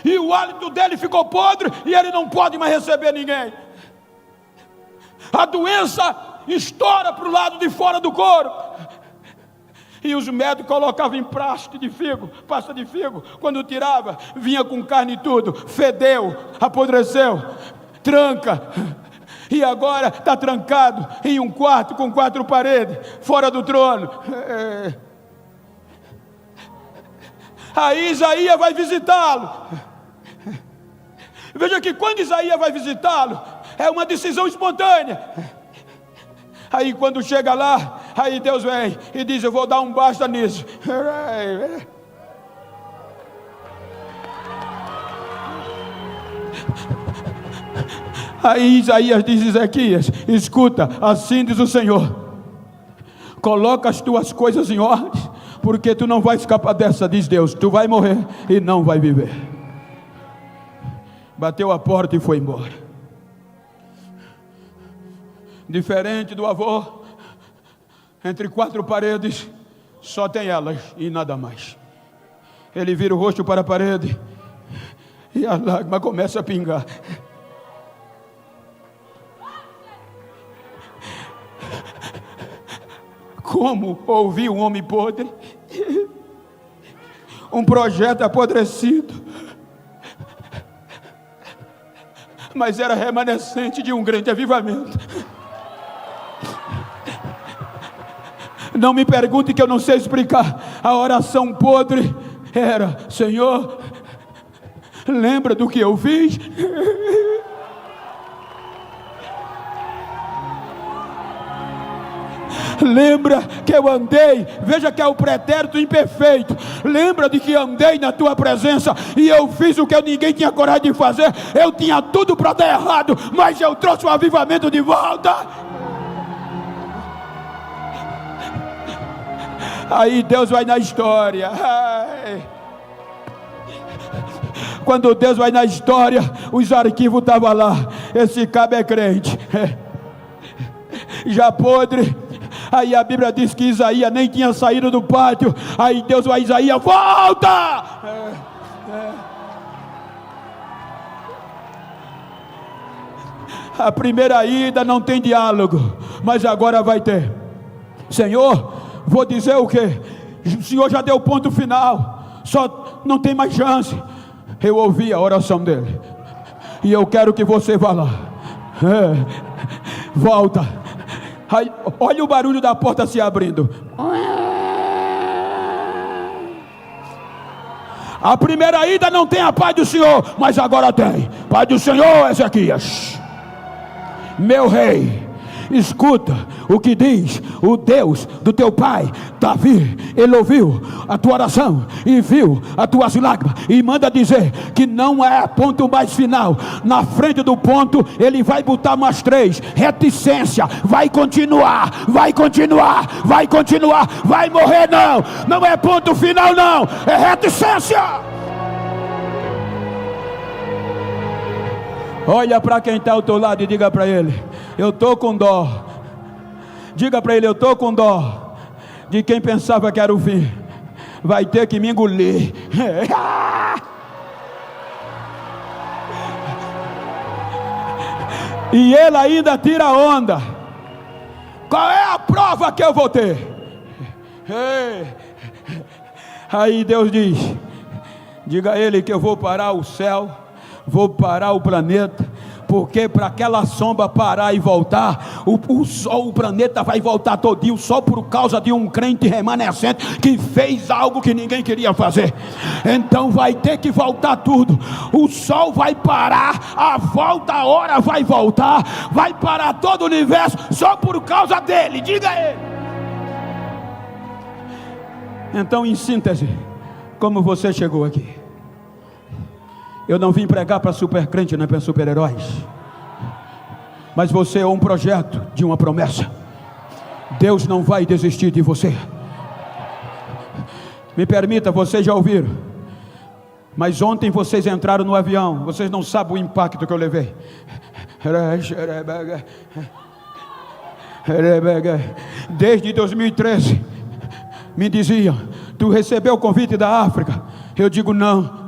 e o hálito dele ficou podre, e ele não pode mais receber ninguém. A doença estoura para o lado de fora do corpo, e os médicos colocavam em pasta de figo, quando tirava, vinha com carne e tudo, fedeu, apodreceu, tranca, e agora está trancado em um quarto com 4 paredes, fora do trono. Aí Isaías vai visitá-lo. Veja que quando Isaías vai visitá-lo, é uma decisão espontânea. Aí quando chega lá, aí Deus vem e diz: eu vou dar um basta nisso. Aí Isaías diz: Ezequias, escuta, assim diz o Senhor, coloca as tuas coisas em ordem, porque tu não vai escapar dessa, diz Deus. Tu vai morrer e não vai viver. Bateu a porta e foi embora. Diferente do avô, entre 4 paredes, só tem elas e nada mais. Ele vira o rosto para a parede e a lágrima começa a pingar. Como ouvir um homem podre, um projeto apodrecido, mas era remanescente de um grande avivamento. Não me pergunte que eu não sei explicar. A oração podre era: Senhor, lembra do que eu fiz? Lembra que eu andei, veja que é o pretérito imperfeito. Lembra de que andei na tua presença e eu fiz o que ninguém tinha coragem de fazer. Eu tinha tudo para dar errado, mas eu trouxe o avivamento de volta. Aí Deus vai na história. Quando Deus vai na história, os arquivos estavam lá. Esse cabo é crente, já podre. Aí a Bíblia diz que Isaías nem tinha saído do pátio. Aí Deus vai: Isaías, volta! A primeira ida não tem diálogo, mas agora vai ter. Senhor, vou dizer o quê? O Senhor já deu ponto final, só não tem mais chance. Eu ouvi a oração dele, e eu quero que você vá lá. Volta. Aí, olha o barulho da porta se abrindo. A primeira ida não tem a paz do Senhor, mas agora tem. Paz do Senhor, Ezequias, meu rei. Escuta o que diz o Deus do teu pai Davi. Ele ouviu a tua oração e viu as tuas lágrimas, e manda dizer que não é ponto mais final. Na frente do ponto ele vai botar mais 3. Reticência. Vai continuar, vai continuar, vai continuar. Vai morrer não. Não é ponto final não, é reticência. Olha para quem está ao teu lado e diga para ele: eu estou com dó. Diga para ele: eu estou com dó de quem pensava que era o fim. Vai ter que me engolir. E ele ainda tira onda. Qual é a prova que eu vou ter? Aí Deus diz: diga a ele que eu vou parar o céu, vou parar o planeta, porque para aquela sombra parar e voltar, o sol, o planeta vai voltar todinho, só por causa de um crente remanescente que fez algo que ninguém queria fazer. Então vai ter que voltar tudo. O sol vai parar, a volta, a hora vai voltar, vai parar todo o universo só por causa dele. Diga a ele. Então, em síntese, como você chegou aqui? Eu não vim pregar para super crente, nem para super-heróis. Mas você é um projeto de uma promessa. Deus não vai desistir de você. Me permita, vocês já ouviram. Mas ontem vocês entraram no avião. Vocês não sabem o impacto que eu levei. Desde 2013 me diziam: tu recebeu o convite da África? Eu digo não.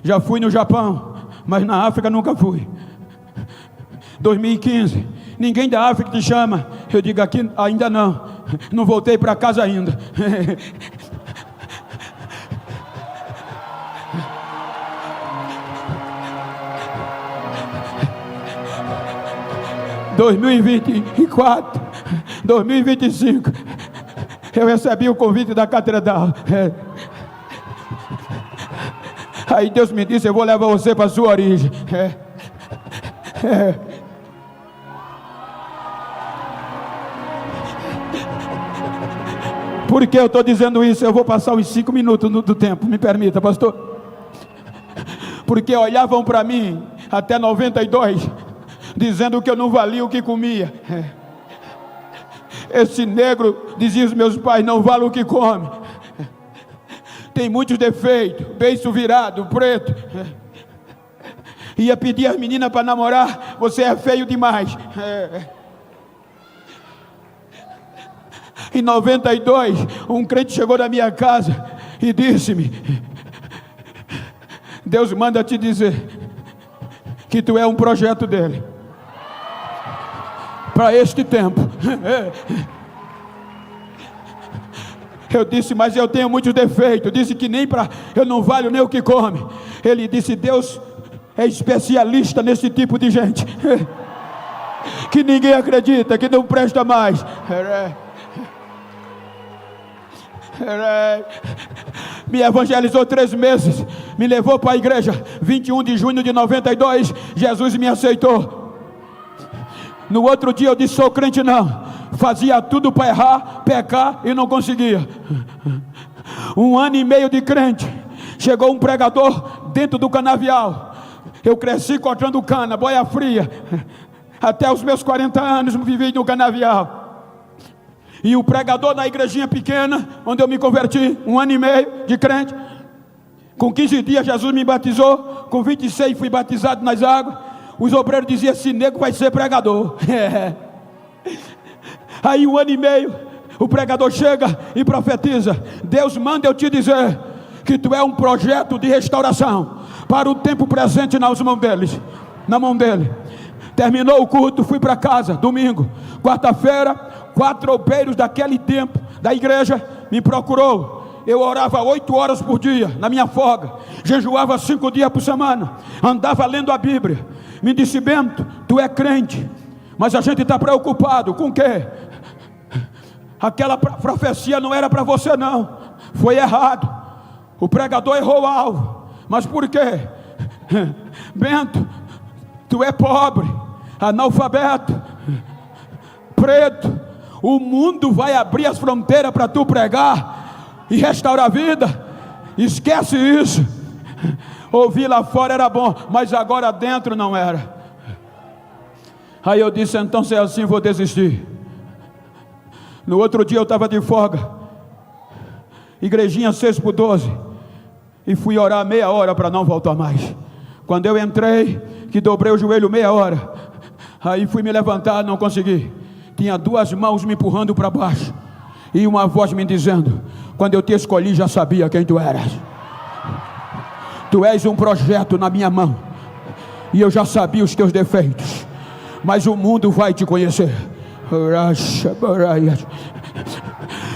Já fui no Japão, mas na África nunca fui. 2015, ninguém da África te chama. Eu digo aqui ainda não. Não voltei para casa ainda. 2024, 2025, eu recebi o convite da catedral. Aí Deus me disse: eu vou levar você para a sua origem. Por que eu estou dizendo isso? Eu vou passar os 5 minutos do tempo, me permita, pastor. Porque olhavam para mim até 92, dizendo que eu não valia o que comia. Esse negro, diziam os meus pais, não vale o que come. Tem muitos defeitos, beiço virado, preto. Ia pedir as meninas para namorar: você é feio demais. Em 92, um crente chegou na minha casa e disse-me: Deus manda te dizer que tu é um projeto dele para este tempo. Eu disse: mas eu tenho muitos defeitos. Disse que nem para, eu não valho nem o que come. Ele disse: Deus é especialista nesse tipo de gente que ninguém acredita, que não presta mais. Me evangelizou 3 meses, me levou para a igreja. 21 de junho de 92, Jesus me aceitou. No outro dia eu disse: sou crente não. Fazia tudo para errar, pecar e não conseguia. 1 ano e meio de crente. Chegou um pregador dentro do canavial. Eu cresci cortando cana, boia fria. Até os meus 40 anos vivi no canavial. E o pregador na igrejinha pequena, onde eu me converti, 1 ano e meio de crente. Com 15 dias Jesus me batizou. Com 26 fui batizado nas águas. Os obreiros diziam: esse nego vai ser pregador. Aí 1 ano e meio, o pregador chega e profetiza: Deus manda eu te dizer que tu é um projeto de restauração para o tempo presente nas mãos deles, na mão dele. Terminou o culto, fui para casa, domingo. Quarta-feira, 4 obreiros daquele tempo da igreja me procurou. Eu orava 8 horas por dia, na minha folga. Jejuava 5 dias por semana. Andava lendo a Bíblia. Me disse: Bento, tu é crente, mas a gente está preocupado com o quê? Aquela profecia não era para você não. Foi errado. O pregador errou o alvo. Mas por quê? Bento, tu é pobre, analfabeto, preto. O mundo vai abrir as fronteiras para tu pregar e restaurar a vida. Esquece isso. Ouvir lá fora era bom, mas agora dentro não era. Aí eu disse: então se é assim, vou desistir. No outro dia eu estava de folga, igrejinha 6x12, e fui orar meia hora para não voltar mais. Quando eu entrei, que dobrei o joelho meia hora, aí fui me levantar, não consegui. Tinha 2 mãos me empurrando para baixo, e uma voz me dizendo: quando eu te escolhi já sabia quem tu eras. Tu és um projeto na minha mão, e eu já sabia os teus defeitos, mas o mundo vai te conhecer.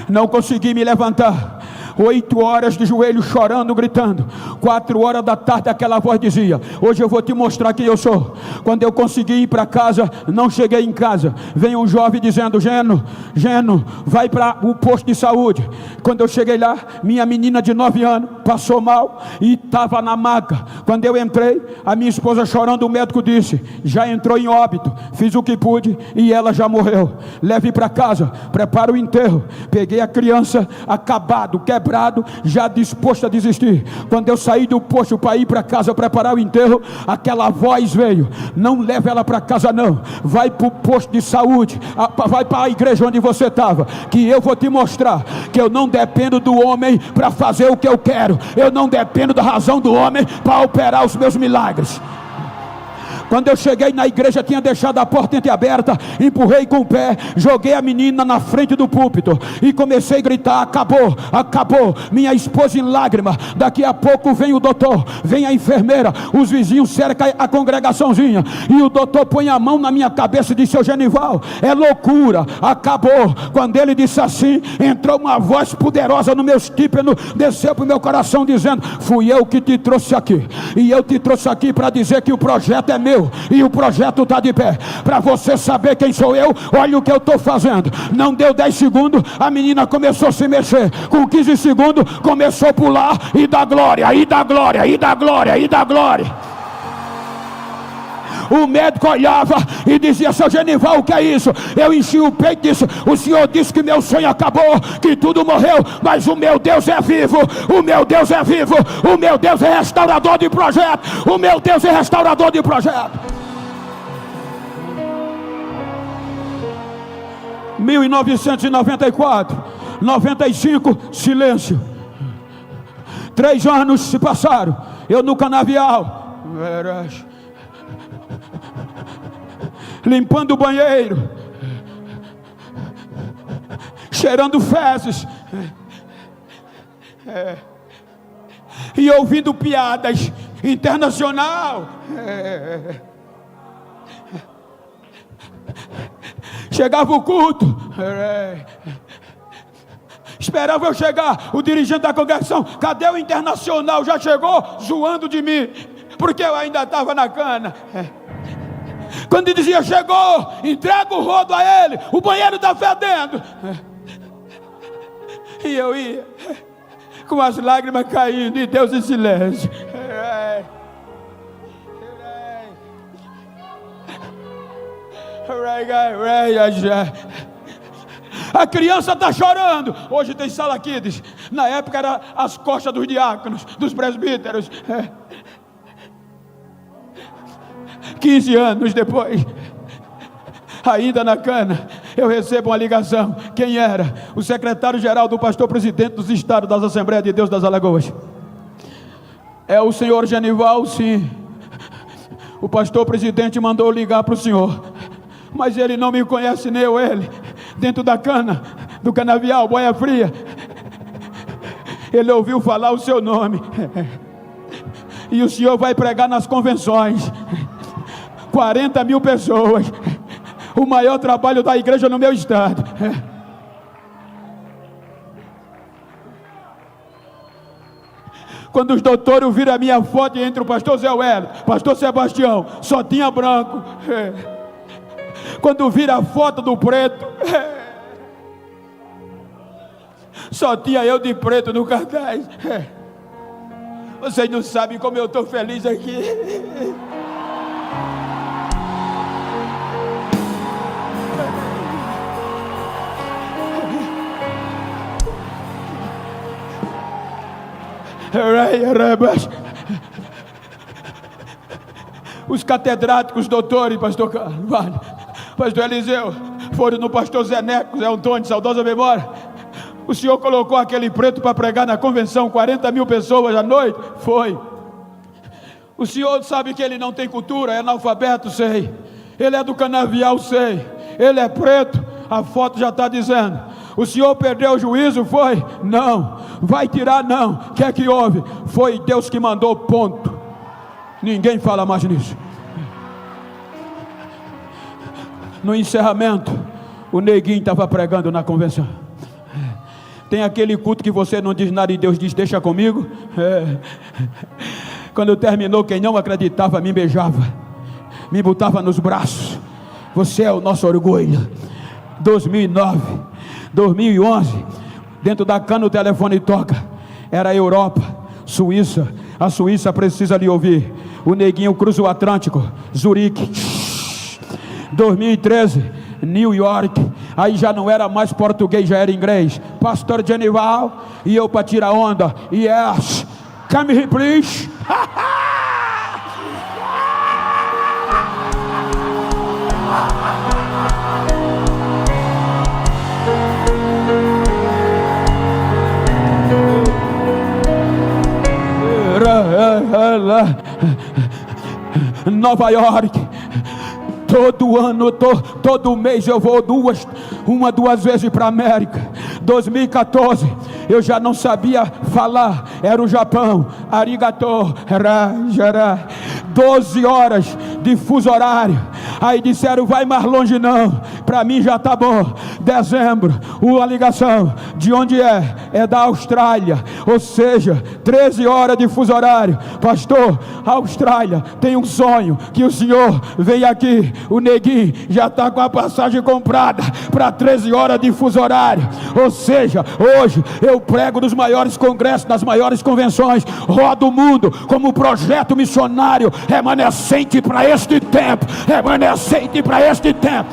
Não consegui me levantar. 8 horas de joelho, chorando, gritando. 4 horas da tarde aquela voz dizia: hoje eu vou te mostrar quem eu sou. Quando eu consegui ir para casa, não cheguei em casa, vem um jovem dizendo: Geno, vai para o posto de saúde. Quando eu cheguei lá, minha menina de 9 anos passou mal e estava na maca. Quando eu entrei, a minha esposa chorando, o médico disse: já entrou em óbito. Fiz o que pude e ela já morreu. Leve para casa, prepara o enterro. Peguei a criança acabado, quebrado, já disposto a desistir. Quando eu saí do posto para ir para casa preparar o enterro, aquela voz veio: não leve ela para casa não, vai para o posto de saúde, vai para a igreja onde você estava, que eu vou te mostrar que eu não dependo do homem para fazer o que eu quero, eu não dependo da razão do homem para operar os meus milagres. Quando eu cheguei na igreja, tinha deixado a porta entreaberta, empurrei com o pé, joguei a menina na frente do púlpito e comecei a gritar: acabou, acabou. Minha esposa em lágrima. Daqui a pouco vem o doutor, vem a enfermeira, os vizinhos cercam a congregaçãozinha e o doutor põe a mão na minha cabeça e disse: seu Genival, é loucura, acabou. Quando ele disse assim, entrou uma voz poderosa no meu tímpano, desceu para o meu coração dizendo: fui eu que te trouxe aqui, e eu te trouxe aqui para dizer que o projeto é meu e o projeto está de pé. Para você saber quem sou eu, olha o que eu estou fazendo. Não deu 10 segundos, a menina começou a se mexer. Com 15 segundos começou a pular e dar glória, e dar glória, e dar glória, e dar glória. O médico olhava e dizia: seu Genival, o que é isso? Eu enchi o peito e disse: o senhor disse que meu sonho acabou, que tudo morreu, mas o meu Deus é vivo, o meu Deus é vivo, o meu Deus é restaurador de projeto, o meu Deus é restaurador de projeto. 1994, 95, silêncio. 3 anos se passaram, eu no canavial, limpando o banheiro, cheirando fezes, e ouvindo piadas internacional. Chegava o culto, esperava eu chegar, o dirigente da congregação: cadê o internacional? Já chegou? Zoando de mim, porque eu ainda estava na cana. Quando ele dizia: chegou, entrega o rodo a ele, o banheiro está fedendo. E eu ia com as lágrimas caindo e Deus em silêncio. A criança está chorando. Hoje tem sala kids. Na época era as costas dos diáconos, dos presbíteros. 15 anos depois, ainda na cana, eu recebo uma ligação. Quem era? O secretário-geral do pastor presidente dos estados das Assembleias de Deus das Alagoas. É o senhor Genival? Sim. O pastor presidente mandou ligar para o senhor, mas ele não me conhece, nem eu ele. Dentro da cana, do canavial, boia fria, ele ouviu falar o seu nome, e o senhor vai pregar nas convenções. 40 mil pessoas, o maior trabalho da igreja no meu estado. Quando os doutores viram a minha foto entre o pastor Zé Hélio, pastor Sebastião, só tinha branco. Quando viram a foto do preto, só tinha eu de preto no cartaz. Vocês não sabem como eu estou feliz aqui. Os catedráticos, doutores, pastor Carlos, pastor Eliseu, foram no pastor Zé Neco, Zé Antônio, saudosa memória. O senhor colocou aquele preto para pregar na convenção, 40 mil pessoas à noite? Foi. O senhor sabe que ele não tem cultura, é analfabeto? Sei. Ele é do canavial? Sei. Ele é preto? A foto já está dizendo. O senhor perdeu o juízo? Foi? Não. Vai tirar? Não. O que é que houve? Foi Deus que mandou, ponto. Ninguém fala mais nisso. No encerramento, o neguinho estava pregando na convenção. Tem aquele culto que você não diz nada e Deus diz: deixa comigo. Quando terminou, quem não acreditava me beijava, me botava nos braços. Você é o nosso orgulho. 2009, 2011, dentro da cana o telefone toca. Era a Europa. Suíça, a Suíça precisa lhe ouvir. O neguinho cruza o Atlântico, Zurique. 2013, New York. Aí já não era mais português, já era inglês. Pastor Genival, e eu para tirar onda. Yes, come here please. Nova York. Todo ano, todo mês eu vou duas vezes para a América. 2014 eu já não sabia falar, era o Japão. Arigato, 12 horas de fuso horário. Aí disseram, vai mais longe não, para mim já tá bom. Dezembro, uma ligação, de onde é? É da Austrália, ou seja, 13 horas de fuso horário. Pastor, a Austrália tem um sonho, que o senhor venha aqui. O neguinho já está com a passagem comprada para 13 horas de fuso horário. Ou seja, hoje eu prego nos maiores congressos, nas maiores convenções, rodo o mundo como projeto missionário remanescente para este tempo, remanescente para este tempo.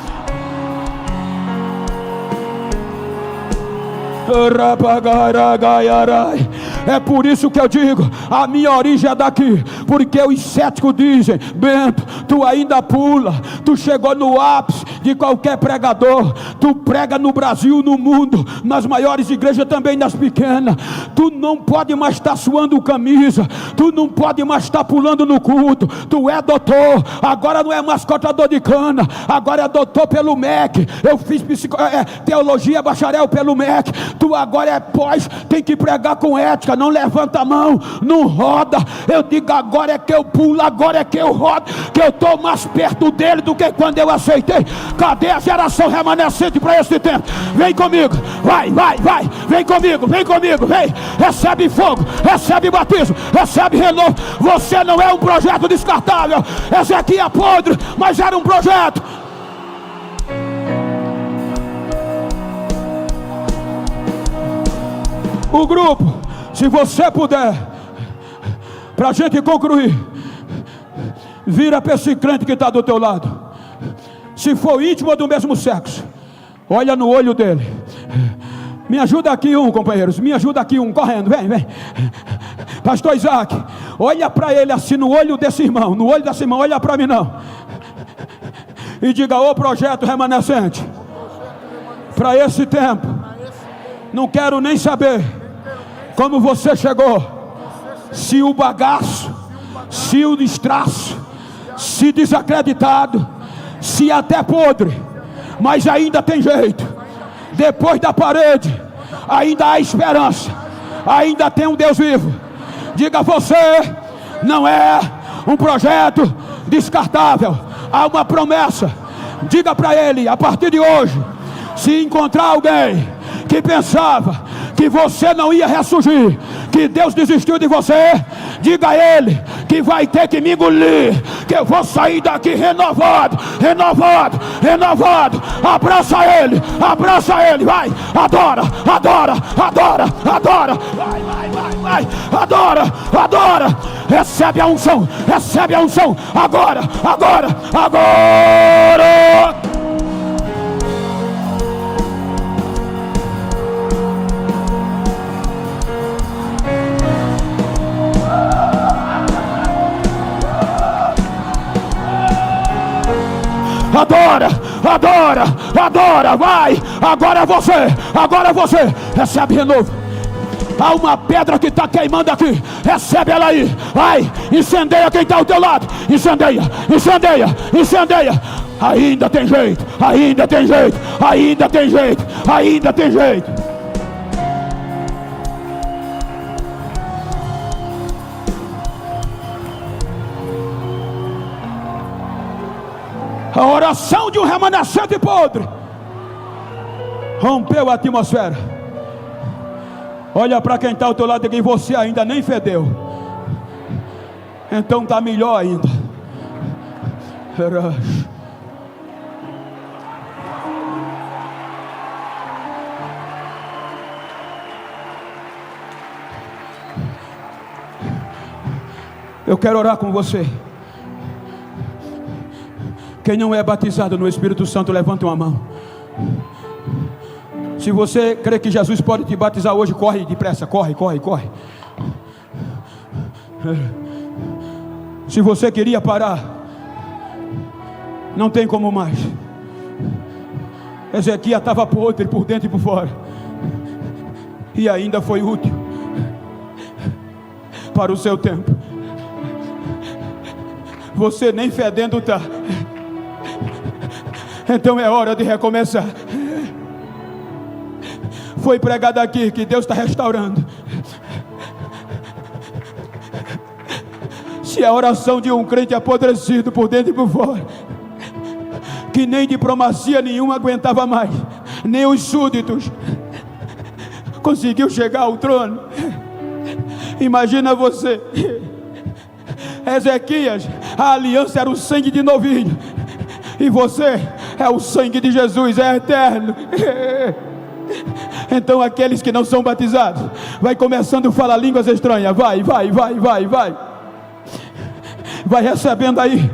É por isso que eu digo, a minha origem é daqui, porque os céticos dizem, Bento, tu ainda pula, tu chegou no ápice de qualquer pregador, tu prega no Brasil, no mundo, nas maiores igrejas também, nas pequenas, tu não pode mais estar suando camisa, tu não pode mais estar pulando no culto, tu é doutor, agora não é mais cortador de cana, agora é doutor pelo MEC, eu fiz teologia bacharel pelo MEC, tu agora é pós, tem que pregar com ética, não levanta a mão, não roda. Eu digo, agora é que eu pulo, agora é que eu rodo, que eu estou mais perto dele do que quando eu aceitei. Cadê a geração remanescente para esse tempo? Vem comigo, vai, vem comigo, vem, recebe fogo, recebe batismo, recebe renovo. Você não é um projeto descartável. Esse aqui é podre, mas era um projeto. O grupo, se você puder, para a gente concluir, vira para esse crente que está do teu lado. Se for íntimo ou do mesmo sexo, olha no olho dele. Me ajuda aqui companheiros, me ajuda aqui correndo, vem. Pastor Isaac, olha para ele assim no olho desse irmão, no olho desse irmão, olha para mim não. E diga, ô projeto remanescente, para esse tempo, não quero nem saber como você chegou, se o bagaço, se o destraço, se desacreditado, se até podre, mas ainda tem jeito. Depois da parede ainda há esperança, ainda tem um Deus vivo. Diga, você não é um projeto descartável, há uma promessa. Diga para ele, a partir de hoje, se encontrar alguém que pensava que você não ia ressurgir, que Deus desistiu de você, diga a ele que vai ter que me engolir, que eu vou sair daqui renovado. Abraça ele, vai, adora, vai, adora, recebe a unção, agora. Adora, vai, agora é você, recebe renovo. Há uma pedra que está queimando aqui, recebe ela aí, vai, incendeia quem está ao teu lado, incendeia, ainda tem jeito. A oração de um remanescente podre rompeu a atmosfera. Olha para quem está ao teu lado e diz, você ainda nem fedeu, então está melhor ainda. Eu quero orar com você. Quem não é batizado no Espírito Santo, levanta uma mão. Se você crê que Jesus pode te batizar hoje, corre depressa, corre. Se você queria parar, não tem como mais. Ezequias estava podre por dentro e por fora, e ainda foi útil para o seu tempo. Você nem fedendo está. Então é hora de recomeçar. Foi pregado aqui que Deus está restaurando. Se a oração de um crente apodrecido por dentro e por fora, que nem diplomacia nenhuma aguentava mais, nem os súditos, conseguiu chegar ao trono. Imagina você, Ezequias, a aliança era o sangue de novilho, e você é o sangue de Jesus, é eterno. Então aqueles que não são batizados, vai começando a falar línguas estranhas, vai recebendo aí.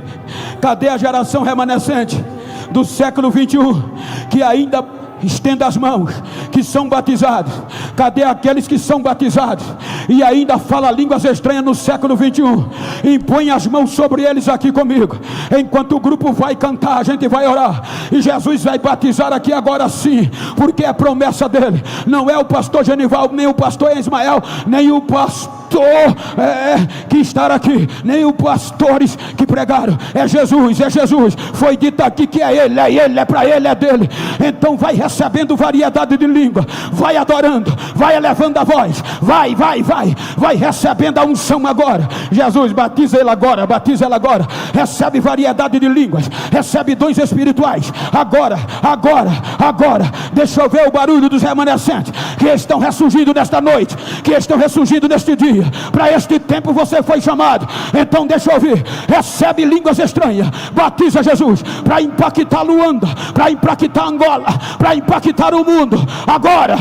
Cadê a geração remanescente do século 21 que ainda estenda as mãos, que são batizados? Cadê aqueles que são batizados e ainda fala línguas estranhas no século 21? Impõe as mãos sobre eles aqui comigo. Enquanto o grupo vai cantar, a gente vai orar, e Jesus vai batizar aqui agora sim, porque é promessa dele. Não é o pastor Genival, nem o pastor Ismael, nem o pastor que está aqui, nem os pastores que pregaram. É Jesus. Foi dito aqui que é ele, é para ele, é dele. Então vai recebendo variedade de língua, vai adorando, vai elevando a voz, vai recebendo a unção agora. Jesus, batiza ele agora, recebe variedade de línguas, recebe dons espirituais agora. Deixa eu ver o barulho dos remanescentes que estão ressurgindo nesta noite, que estão ressurgindo neste dia. Para este tempo você foi chamado. Então deixa eu ouvir. Recebe línguas estranhas, batiza Jesus, para impactar Luanda, para impactar Angola, para impactar o mundo. Agora,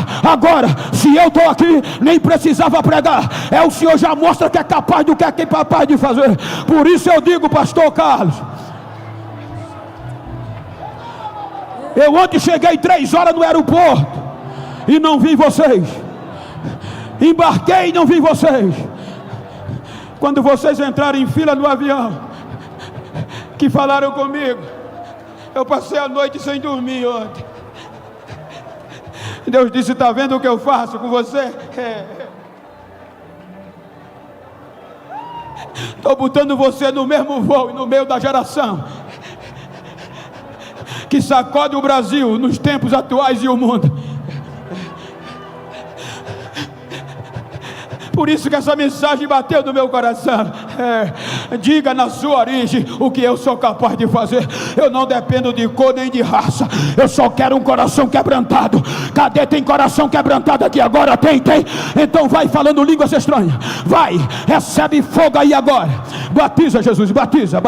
se eu estou aqui, nem precisava pregar. O Senhor já mostra que é capaz do que é capaz de fazer. Por isso eu digo, pastor Carlos, eu ontem cheguei 3 horas no aeroporto e não vi vocês. Embarquei e não vi vocês. Quando vocês entraram em fila no avião, que falaram comigo, eu passei a noite sem dormir ontem. Deus disse: está vendo o que eu faço com você? Estou botando você no mesmo voo, no meio da geração que sacode o Brasil nos tempos atuais e o mundo. Por isso que essa mensagem bateu no meu coração. Diga na sua origem o que eu sou capaz de fazer. Eu não dependo de cor nem de raça. Eu só quero um coração quebrantado. Cadê? Tem coração quebrantado aqui agora? Tem. Então vai falando línguas estranhas. Vai, recebe fogo aí agora. Batiza Jesus, batiza.